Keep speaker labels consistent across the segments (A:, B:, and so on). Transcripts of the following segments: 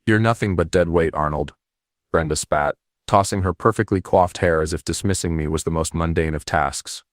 A: You're nothing but dead weight, Arnold, Brenda spat, tossing her perfectly coiffed hair as if dismissing me was the most mundane of tasks.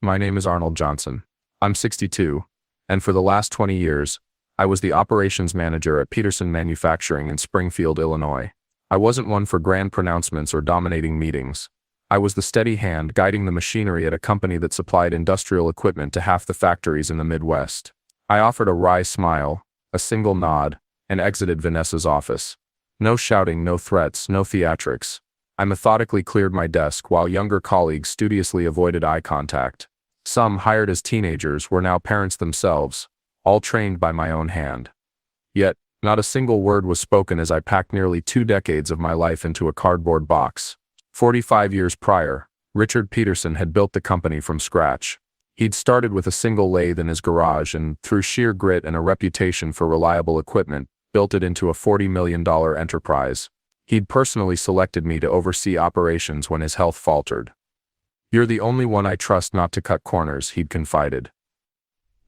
A: My name is Arnold Johnson. I'm 62, and for the last 20 years, I was the operations manager at Peterson Manufacturing in Springfield, Illinois. I wasn't one for grand pronouncements or dominating meetings. I was the steady hand guiding the machinery at a company that supplied industrial equipment to half the factories in the Midwest. I offered a wry smile, a single nod, and exited Vanessa's office. No shouting, no threats, no theatrics. I methodically cleared my desk while younger colleagues studiously avoided eye contact. Some, hired as teenagers, were now parents themselves, all trained by my own hand. Yet, not a single word was spoken as I packed nearly 2 decades of my life into a cardboard box. 45 years prior, Richard Peterson had built the company from scratch. He'd started with a single lathe in his garage and, through sheer grit and a reputation for reliable equipment, built it into a $40 million enterprise. He'd personally selected me to oversee operations when his health faltered. "You're the only one I trust not to cut corners," he'd confided.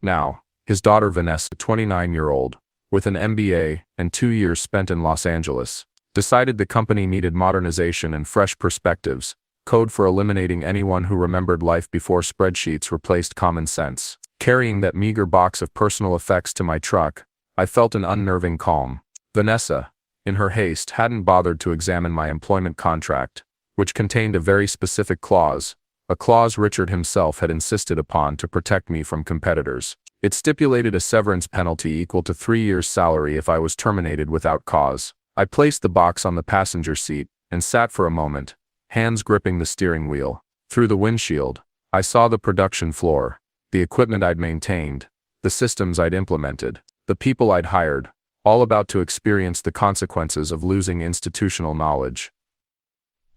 A: Now, his daughter Vanessa, 29-year-old, with an MBA and 2 years spent in Los Angeles, decided the company needed modernization and fresh perspectives, code for eliminating anyone who remembered life before spreadsheets replaced common sense. Carrying that meager box of personal effects to my truck, I felt an unnerving calm. Vanessa, in her haste, hadn't bothered to examine my employment contract, which contained a very specific clause, a clause Richard himself had insisted upon to protect me from competitors. It stipulated a severance penalty equal to 3 years' salary if I was terminated without cause. I placed the box on the passenger seat and sat for a moment, hands gripping the steering wheel. Through the windshield, I saw the production floor, the equipment I'd maintained, the systems I'd implemented, the people I'd hired, all about to experience the consequences of losing institutional knowledge.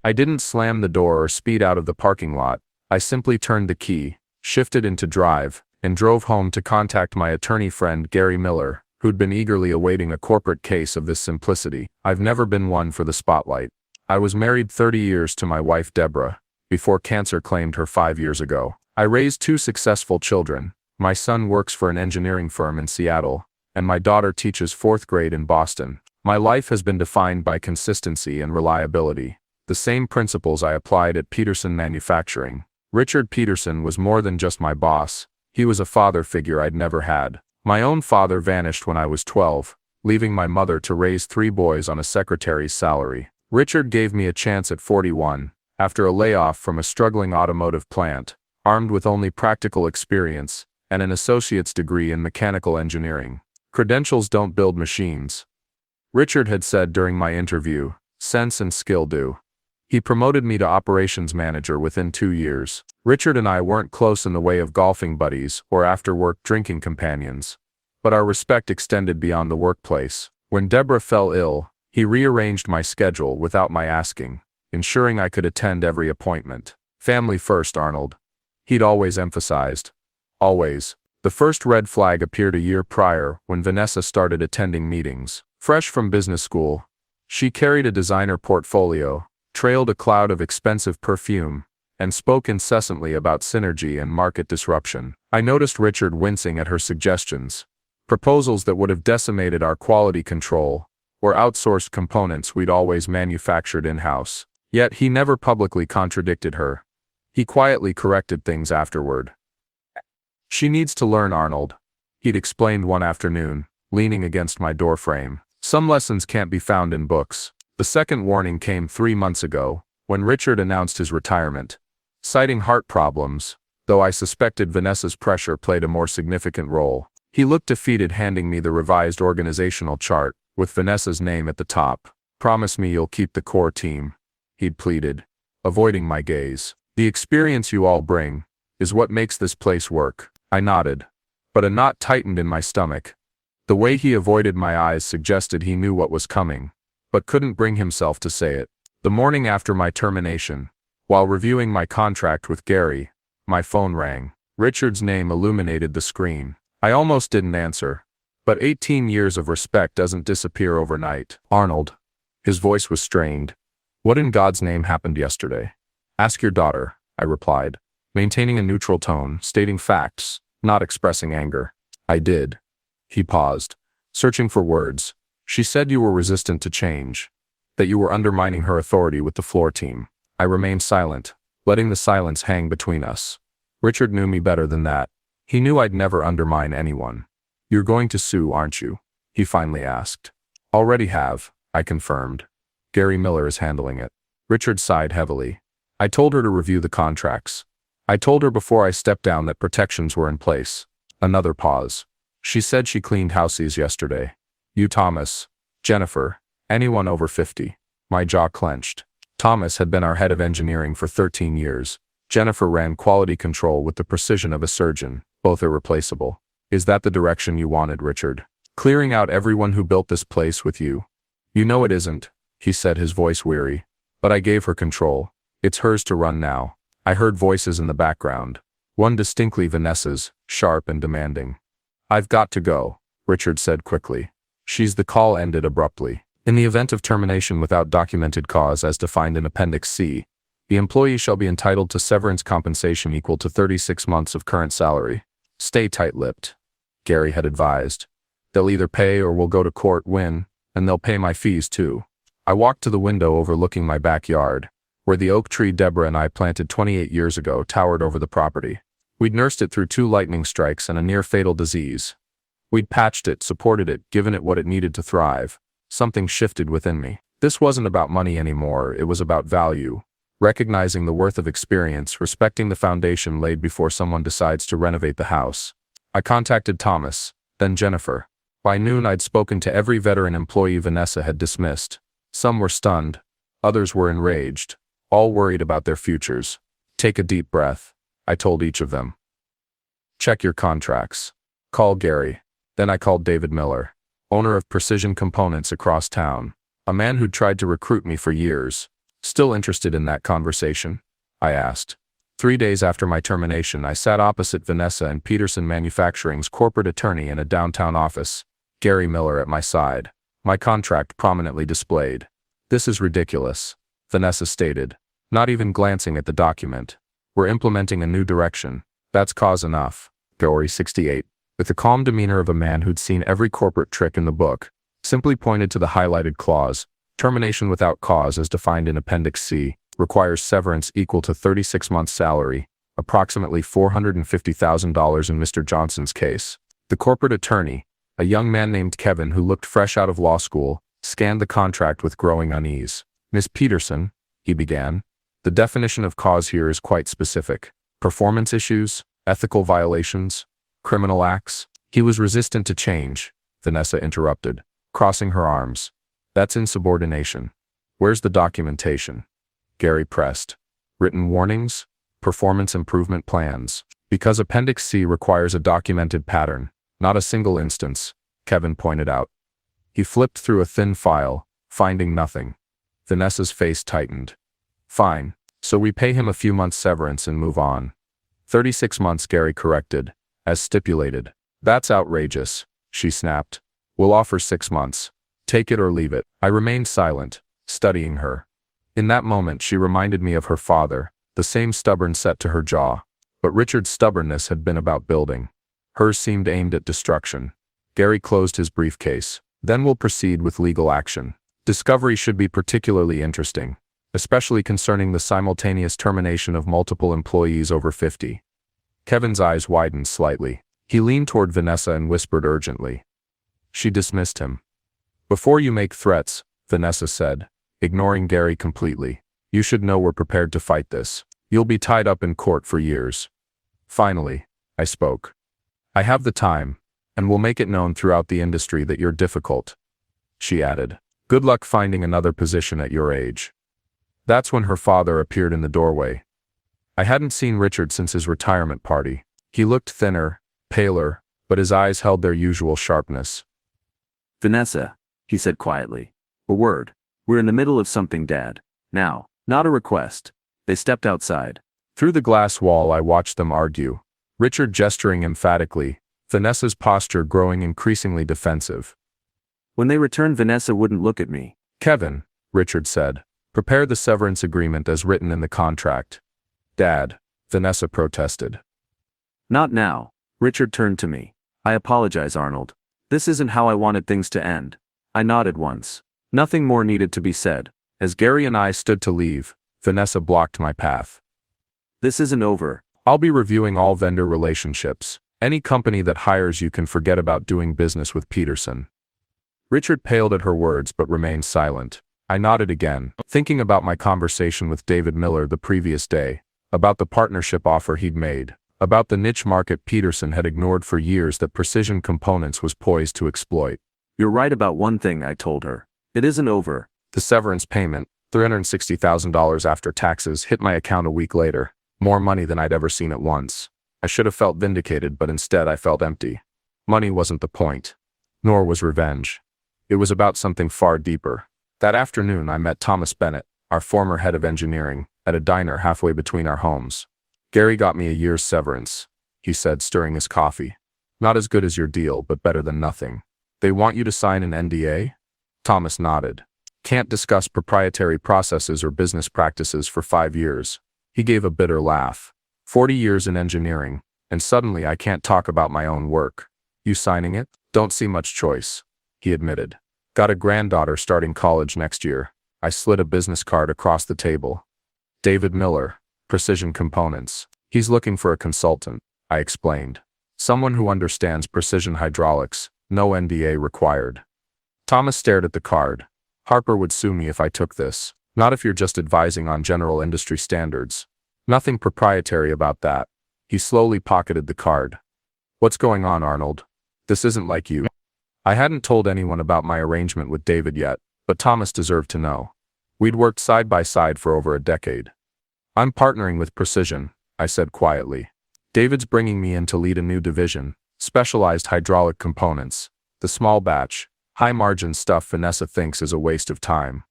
A: I didn't slam the door or speed out of the parking lot. I simply turned the key, shifted into drive, and drove home to contact my attorney friend Gary Miller, who'd been eagerly awaiting a corporate case of this simplicity. I've never been one for the spotlight. I was married 30 years to my wife Deborah, before cancer claimed her 5 years ago. I raised 2 successful children. My son works for an engineering firm in Seattle, and my daughter teaches 4th grade in Boston. My life has been defined by consistency and reliability, the same principles I applied at Peterson Manufacturing. Richard Peterson was more than just my boss. He was a father figure I'd never had. My own father vanished when I was 12, leaving my mother to raise 3 boys on a secretary's salary. Richard gave me a chance at 41, after a layoff from a struggling automotive plant, armed with only practical experience and an associate's degree in mechanical engineering. Credentials don't build machines, Richard had said during my interview. Sense and skill do. He promoted me to operations manager within 2 years. Richard and I weren't close in the way of golfing buddies or after-work drinking companions, but our respect extended beyond the workplace. When Deborah fell ill, he rearranged my schedule without my asking, ensuring I could attend every appointment. Family first, Arnold, he'd always emphasized. Always. The first red flag appeared a year prior when Vanessa started attending meetings. Fresh from business school, she carried a designer portfolio, trailed a cloud of expensive perfume, and spoke incessantly about synergy and market disruption. I noticed Richard wincing at her suggestions, proposals that would have decimated our quality control, or outsourced components we'd always manufactured in-house. Yet he never publicly contradicted her. He quietly corrected things afterward. "She needs to learn, Arnold," he'd explained one afternoon, leaning against my doorframe. "Some lessons can't be found in books." The second warning came 3 months ago, when Richard announced his retirement, citing heart problems, though I suspected Vanessa's pressure played a more significant role. He looked defeated, handing me the revised organizational chart, with Vanessa's name at the top. "Promise me you'll keep the core team," he'd pleaded, avoiding my gaze. "The experience you all bring is what makes this place work." I nodded, but a knot tightened in my stomach. The way he avoided my eyes suggested he knew what was coming, but couldn't bring himself to say it. The morning after my termination, while reviewing my contract with Gary, my phone rang. Richard's name illuminated the screen. I almost didn't answer, but 18 years of respect doesn't disappear overnight. "Arnold," his voice was strained, "what in God's name happened yesterday?" "Ask your daughter," I replied, maintaining a neutral tone, stating facts, not expressing anger. "I did." He paused, searching for words. She said you were resistant to change, that you were undermining her authority with the floor team. I remained silent, letting the silence hang between us. Richard knew me better than that. He knew I'd never undermine anyone. You're going to sue, aren't you? He finally asked. Already have, I confirmed. Gary Miller is handling it. Richard sighed heavily. I told her to review the contracts. I told her before I stepped down that protections were in place. Another pause. She said she cleaned houses yesterday. You, Thomas, Jennifer, anyone over 50. My jaw clenched. Thomas had been our head of engineering for 13 years. Jennifer ran quality control with the precision of a surgeon, both irreplaceable. Is that the direction you wanted, Richard? Clearing out everyone who built this place with you? You know it isn't, he said, his voice weary. But I gave her control. It's hers to run now. I heard voices in the background. One distinctly Vanessa's, sharp and demanding. I've got to go, Richard said quickly. The call ended abruptly. In the event of termination without documented cause as defined in Appendix C, the employee shall be entitled to severance compensation equal to 36 months of current salary. Stay tight-lipped, Gary had advised. They'll either pay or we'll go to court, win, and they'll pay my fees too. I walked to the window overlooking my backyard, where the oak tree Deborah and I planted 28 years ago towered over the property. We'd nursed it through 2 lightning strikes and a near-fatal disease. We'd patched it, supported it, given it what it needed to thrive. Something shifted within me. This wasn't about money anymore, it was about value. Recognizing the worth of experience, respecting the foundation laid before someone decides to renovate the house. I contacted Thomas, then Jennifer. By noon I'd spoken to every veteran employee Vanessa had dismissed. Some were stunned, others were enraged, all worried about their futures. Take a deep breath, I told each of them. Check your contracts. Call Gary. Then I called David Miller, owner of Precision Components across town, a man who'd tried to recruit me for years. Still interested in that conversation? I asked. 3 days after my termination, I sat opposite Vanessa and Peterson Manufacturing's corporate attorney in a downtown office, Gary Miller at my side, my contract prominently displayed. This is ridiculous, Vanessa stated, not even glancing at the document. We're implementing a new direction. That's cause enough. Gary, 68, with the calm demeanor of a man who'd seen every corporate trick in the book, simply pointed to the highlighted clause. Termination without cause as defined in Appendix C requires severance equal to 36 months' salary, approximately $450,000 in Mr. Johnson's case. The corporate attorney, a young man named Kevin who looked fresh out of law school, scanned the contract with growing unease. Miss Peterson, he began, the definition of cause here is quite specific. Performance issues, ethical violations, criminal acts. He was resistant to change, Vanessa interrupted, crossing her arms. That's insubordination. Where's the documentation? Gary pressed. Written warnings? Performance improvement plans. Because Appendix C requires a documented pattern, not a single instance, Kevin pointed out. He flipped through a thin file, finding nothing. Vanessa's face tightened. Fine, so we pay him a few months severance and move on. 36 months, Gary corrected, as stipulated. That's outrageous, she snapped. We'll offer 6 months. Take it or leave it. I remained silent, studying her. In that moment she reminded me of her father, the same stubborn set to her jaw. But Richard's stubbornness had been about building. Hers seemed aimed at destruction. Gary closed his briefcase. Then we'll proceed with legal action. Discovery should be particularly interesting, especially concerning the simultaneous termination of multiple employees over 50. Kevin's eyes widened slightly. He leaned toward Vanessa and whispered urgently. She dismissed him. Before you make threats, Vanessa said, ignoring Gary completely, you should know we're prepared to fight this. You'll be tied up in court for years. Finally, I spoke. I have the time, and will make it known throughout the industry that you're difficult. She added, good luck finding another position at your age. That's when her father appeared in the doorway. I hadn't seen Richard since his retirement party. He looked thinner, paler, but his eyes held their usual sharpness.
B: Vanessa, he said quietly. A word. We're in the middle of something, Dad. Now, not a request. They stepped outside.
A: Through the glass wall I watched them argue. Richard gesturing emphatically, Vanessa's posture growing increasingly defensive.
B: When they returned, Vanessa wouldn't look at me.
A: Kevin, Richard said, prepare the severance agreement as written in the contract. Dad, Vanessa protested.
B: Not now. Richard turned to me. I apologize, Arnold. This isn't how I wanted things to end. I nodded once. Nothing more needed to be said.
A: As Gary and I stood to leave, Vanessa blocked my path.
B: This isn't over.
A: I'll be reviewing all vendor relationships. Any company that hires you can forget about doing business with Peterson. Richard paled at her words but remained silent. I nodded again, thinking about my conversation with David Miller the previous day, about the partnership offer he'd made, about the niche market Peterson had ignored for years that Precision Components was poised to exploit.
B: You're right about one thing, I told her. It isn't over.
A: The severance payment, $360,000 after taxes, hit my account a week later, more money than I'd ever seen at once. I should have felt vindicated, but instead I felt empty. Money wasn't the point, nor was revenge. It was about something far deeper. That afternoon I met Thomas Bennett, our former head of engineering, at a diner halfway between our homes. Gary got me a year's severance, he said, stirring his coffee. Not as good as your deal, but better than nothing. They want you to sign an NDA? Thomas nodded. Can't discuss proprietary processes or business practices for 5 years. He gave a bitter laugh. 40 years in engineering, and suddenly I can't talk about my own work. You signing it? Don't see much choice, he admitted. Got a granddaughter starting college next year. I slid a business card across the table. David Miller, Precision Components. He's looking for a consultant, I explained. Someone who understands precision hydraulics, no NDA required. Thomas stared at the card. Harper would sue me if I took this. Not if you're just advising on general industry standards. Nothing proprietary about that. He slowly pocketed the card. What's going on, Arnold? This isn't like you. I hadn't told anyone about my arrangement with David yet, but Thomas deserved to know. We'd worked side by side for over a decade. I'm partnering with Precision, I said quietly. David's bringing me in to lead a new division, specialized hydraulic components. The small batch, high-margin stuff Vanessa thinks is a waste of time.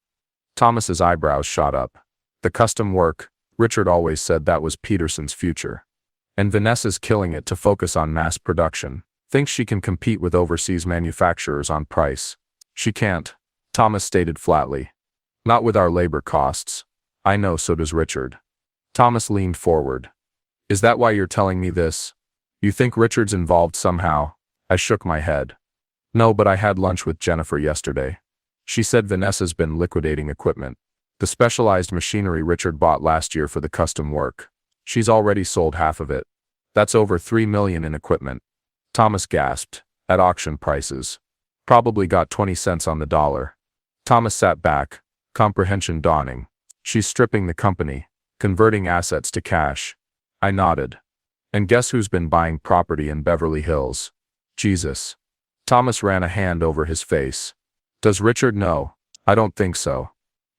A: Thomas's eyebrows shot up. The custom work, Richard always said that was Peterson's future. And Vanessa's killing it to focus on mass production. Thinks she can compete with overseas manufacturers on price. She can't, Thomas stated flatly. Not with our labor costs. I know, so does Richard. Thomas leaned forward. Is that why you're telling me this? You think Richard's involved somehow? I shook my head. No, but I had lunch with Jennifer yesterday. She said Vanessa's been liquidating equipment. The specialized machinery Richard bought last year for the custom work. She's already sold half of it. That's over $3 million in equipment. Thomas gasped. At auction prices. Probably got 20 cents on the dollar. Thomas sat back, comprehension dawning. She's stripping the company, converting assets to cash. I nodded. And guess who's been buying property in Beverly Hills? Jesus. Thomas ran a hand over his face. Does Richard know? I don't think so.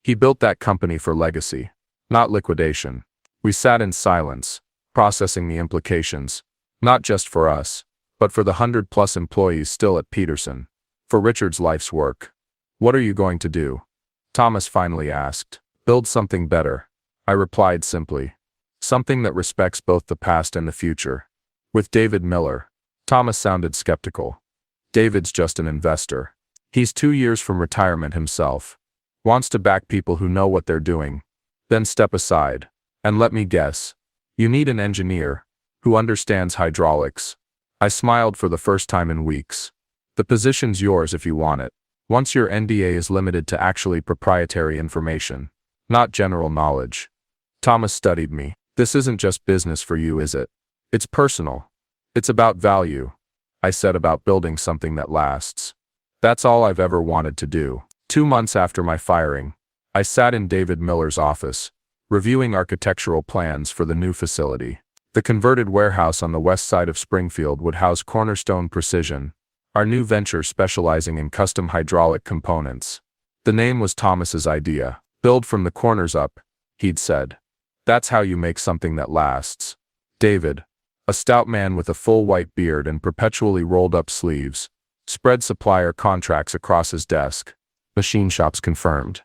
A: He built that company for legacy, not liquidation. We sat in silence, processing the implications, not just for us, but for the 100+ employees still at Peterson, for Richard's life's work. What are you going to do? Thomas finally asked. Build something better. I replied simply. Something that respects both the past and the future. With David Miller. Thomas sounded skeptical. David's just an investor. He's 2 years from retirement himself. Wants to back people who know what they're doing. Then step aside. And let me guess. You need an engineer who understands hydraulics. I smiled for the first time in weeks. The position's yours if you want it. Once your NDA is limited to actually proprietary information, not general knowledge. Thomas studied me. This isn't just business for you, is it? It's personal. It's about value. I said, about building something that lasts. That's all I've ever wanted to do. 2 months after my firing, I sat in David Miller's office, reviewing architectural plans for the new facility. The converted warehouse on the west side of Springfield would house Cornerstone Precision, our new venture specializing in custom hydraulic components. The name was Thomas's idea. Build from the corners up, he'd said. That's how you make something that lasts. David, a stout man with a full white beard and perpetually rolled up sleeves, spread supplier contracts across his desk. Machine shops confirmed,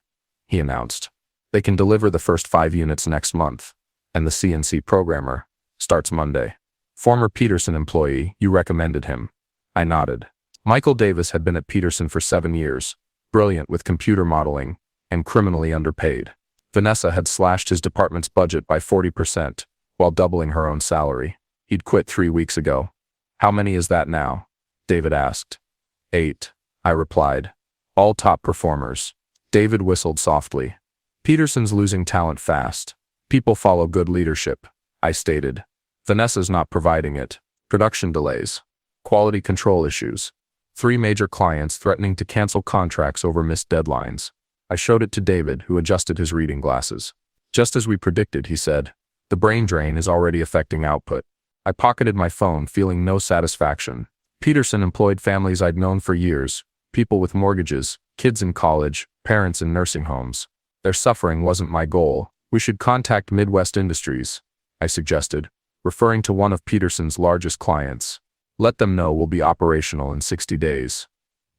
A: he announced. They can deliver the first 5 units next month. And the CNC programmer starts Monday. Former Peterson employee, you recommended him. I nodded. Michael Davis had been at Peterson for 7 years, brilliant with computer modeling, and criminally underpaid. Vanessa had slashed his department's budget by 40%, while doubling her own salary. He'd quit 3 weeks ago. How many is that now? David asked. 8, I replied. All top performers. David whistled softly. Peterson's losing talent fast. People follow good leadership, I stated. Vanessa's not providing it. Production delays. Quality control issues. 3 major clients threatening to cancel contracts over missed deadlines. I showed it to David, who adjusted his reading glasses. Just as we predicted, he said. The brain drain is already affecting output. I pocketed my phone, feeling no satisfaction. Peterson employed families I'd known for years, people with mortgages, kids in college, parents in nursing homes. Their suffering wasn't my goal. We should contact Midwest Industries, I suggested, referring to one of Peterson's largest clients. Let them know we'll be operational in 60 days.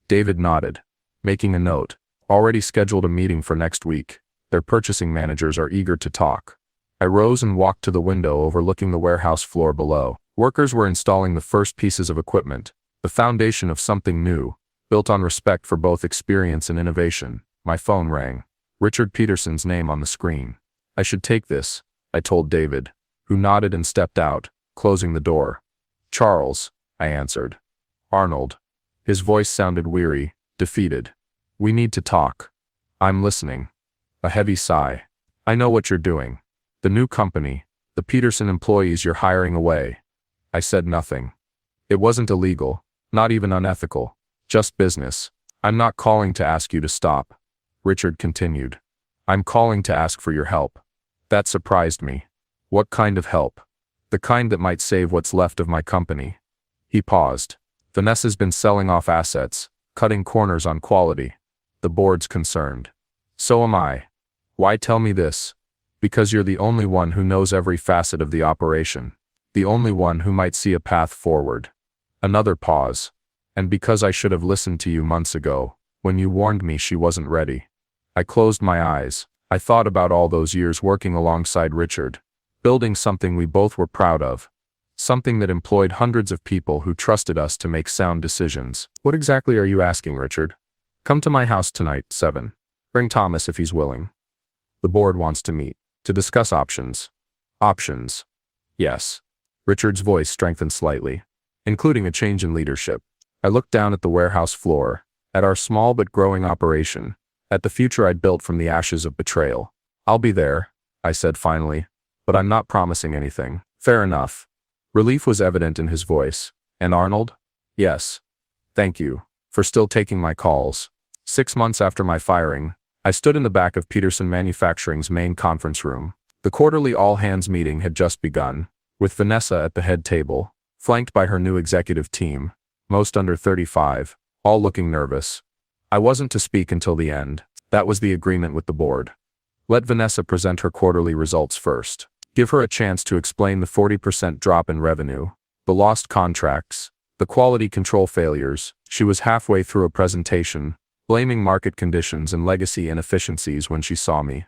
A: David nodded, making a note. Already scheduled a meeting for next week. Their purchasing managers are eager to talk. I rose and walked to the window overlooking the warehouse floor below. Workers were installing the first pieces of equipment, the foundation of something new, built on respect for both experience and innovation. My phone rang. Richard Peterson's name on the screen. I should take this, I told David, who nodded and stepped out, closing the door. Charles, I answered. Arnold. His voice sounded weary, defeated. We need to talk. I'm listening. A heavy sigh. I know what you're doing. The new company, the Peterson employees you're hiring away. I said nothing. It wasn't illegal, not even unethical, just business. I'm not calling to ask you to stop. Richard continued. I'm calling to ask for your help. That surprised me. What kind of help? The kind that might save what's left of my company. He paused. Vanessa's been selling off assets, cutting corners on quality. The board's concerned. So am I. Why tell me this? Because you're the only one who knows every facet of the operation. The only one who might see a path forward. Another pause. And because I should have listened to you months ago, when you warned me she wasn't ready. I closed my eyes. I thought about all those years working alongside Richard, building something we both were proud of. Something that employed hundreds of people who trusted us to make sound decisions. What exactly are you asking, Richard? Come to my house tonight, 7. Bring Thomas if he's willing. The board wants to meet, to discuss options. Options. Yes. Richard's voice strengthened slightly, including a change in leadership. I looked down at the warehouse floor, at our small but growing operation, at the future I'd built from the ashes of betrayal. I'll be there, I said finally, but I'm not promising anything. Fair enough. Relief was evident in his voice. And Arnold? Yes. Thank you, for still taking my calls. 6 months after my firing, I stood in the back of Peterson Manufacturing's main conference room. The quarterly all-hands meeting had just begun, with Vanessa at the head table, flanked by her new executive team, most under 35, all looking nervous. I wasn't to speak until the end. That was the agreement with the board. Let Vanessa present her quarterly results first. Give her a chance to explain the 40% drop in revenue, the lost contracts, the quality control failures. She was halfway through a presentation, blaming market conditions and legacy inefficiencies when she saw me.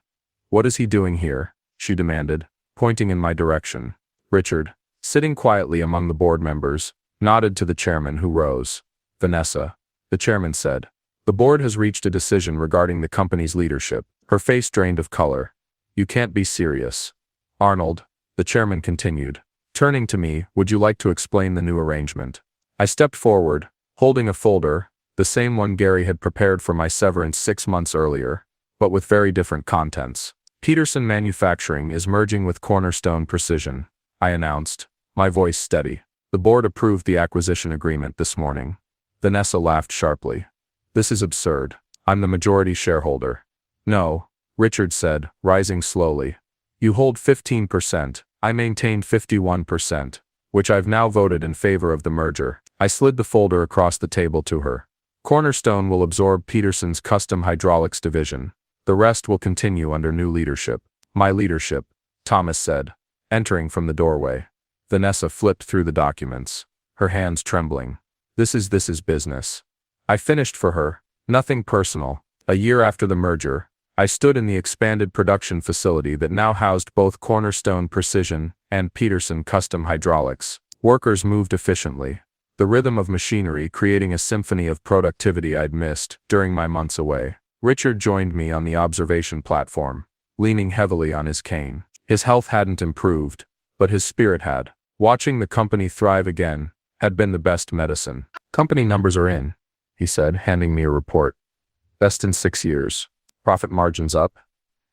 A: What is he doing here? She demanded, pointing in my direction. Richard, sitting quietly among the board members, nodded to the chairman, who rose. Vanessa, the chairman said. The board has reached a decision regarding the company's leadership. Her face drained of color. You can't be serious. Arnold, the chairman continued. Turning to me, would you like to explain the new arrangement? I stepped forward, holding a folder, the same one Gary had prepared for my severance 6 months earlier, but with very different contents. Peterson Manufacturing is merging with Cornerstone Precision, I announced, my voice steady. The board approved the acquisition agreement this morning. Vanessa laughed sharply. This is absurd. I'm the majority shareholder. No, Richard said, rising slowly. You hold 15%. I maintain 51%, which I've now voted in favor of the merger. I slid the folder across the table to her. Cornerstone will absorb Peterson's custom hydraulics division. The rest will continue under new leadership. My leadership, Thomas said, entering from the doorway. Vanessa flipped through the documents, her hands trembling. This is business. I finished for her. Nothing personal. A year after the merger, I stood in the expanded production facility that now housed both Cornerstone Precision and Peterson Custom Hydraulics. Workers moved efficiently, the rhythm of machinery creating a symphony of productivity I'd missed during my months away. Richard joined me on the observation platform, leaning heavily on his cane. His health hadn't improved, but his spirit had. Watching the company thrive again had been the best medicine. Company numbers are in, he said, handing me a report. Best in 6 years. Profit margins up.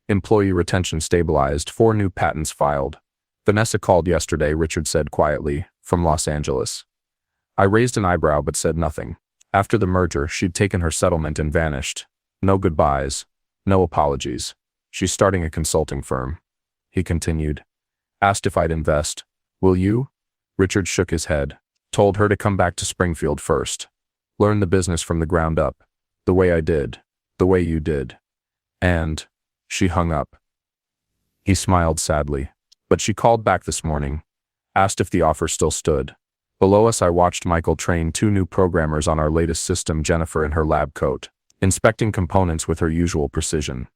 A: Employee retention stabilized. 4 new patents filed. Vanessa called yesterday, Richard said quietly, from Los Angeles. I raised an eyebrow but said nothing. After the merger, she'd taken her settlement and vanished. No goodbyes. No apologies. She's starting a consulting firm. He continued. Asked if I'd invest. Will you? Richard shook his head. Told her to come back to Springfield first. Learn the business from the ground up. The way I did. The way you did. And she hung up. He smiled sadly. But she called back this morning. Asked if the offer still stood. Below us I watched Michael train 2 new programmers on our latest system, Jennifer in her lab coat, inspecting components with her usual precision.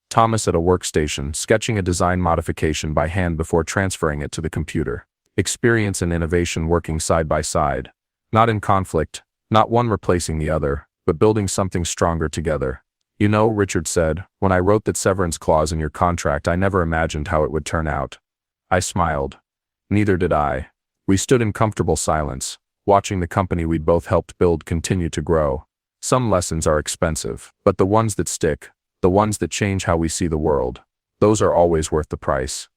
A: Thomas at a workstation, sketching a design modification by hand before transferring it to the computer. Experience and innovation working side by side. Not in conflict, not one replacing the other, but building something stronger together. You know, Richard said, when I wrote that severance clause in your contract, I never imagined how it would turn out. I smiled. Neither did I. We stood in comfortable silence, watching the company we'd both helped build continue to grow. Some lessons are expensive, but the ones that stick, the ones that change how we see the world, those are always worth the price.